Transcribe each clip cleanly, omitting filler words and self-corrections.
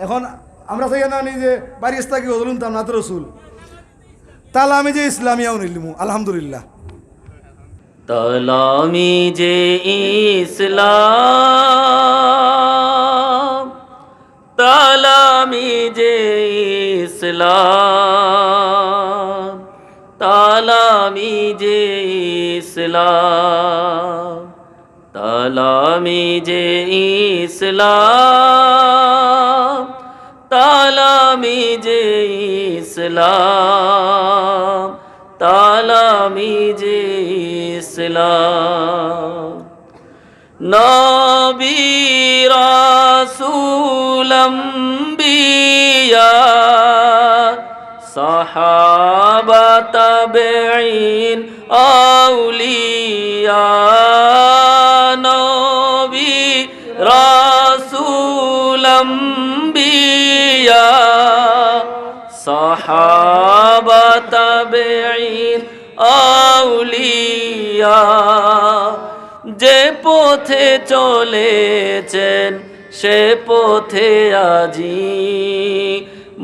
এখন আমরা চাই না যে বারিস্তা কি হদলুন তাম নাত রসুল তাহলে আমি যে ইসলামিয়াও নিলিমু আলহামদুলিল্লাহ তালামি যে ইসলাম, তালামি যে ইসলাম, তালামি যে ইসলাম, তালামি যে ইসলাম, তালামি যে ইসলাম, তালামি যে ইসলাম। নবী রাসূল আম্বিয়া সাহাবা তাবেঈন আউলিয়া, নবী রাসূল আম্বিয়া সাহাবা তাবেঈন আউলিয়া, যে পথে চলেছেন সে পথে আজি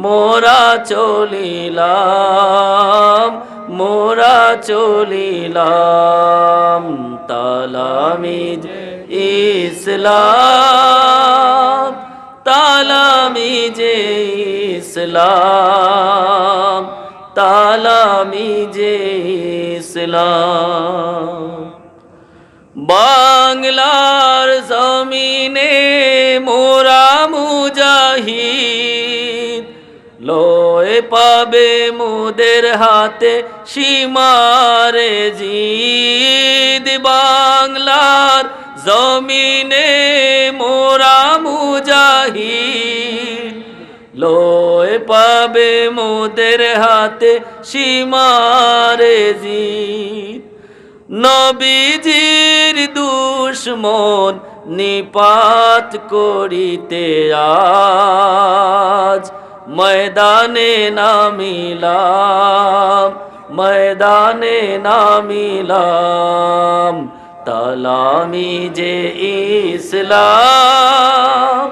মোরা চলিলাম, মোরা চলিলাম। তালামি যে ইসলাম, তালামি যে ইসলাম, তালামি যে ইসলাম। বাংলার জমিনে মোরা মুজাহিদ লয়ে পাবে মোদের হাতে সীমারে জিদ। বাংলার জমিনে মোরা মুজাহিদ লয়ে পাবে মোদের হাতে সীমারে জিদ। নবীজির দুশমন নিপাত করিতে আজ ময়দানে নামিলাম, ময়দানে নামিলাম। তালামি যে ইসলাম,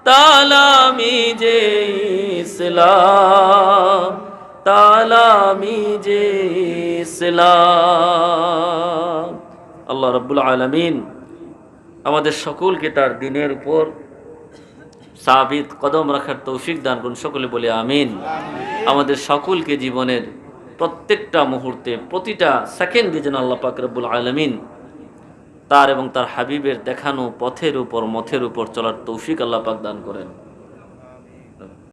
তালামি যে ইসলাম, তালামি যে ইসলাম। আল্লাহ রাব্বুল আলামিন আমাদের সকলকে তার দ্বীনের উপর সাবিত কদম রাখার তৌফিক দান করুন। সকলে বলি আমিন। আমাদের সকলকে জীবনের প্রত্যেকটা মুহূর্তে প্রতিটা সেকেন্ডে যেন আল্লাহ পাক রব্বুল আলামিন তার এবং তার হাবিবের দেখানো পথের উপর মথের উপর চলার তৌফিক আল্লাহ পাক দান করেন।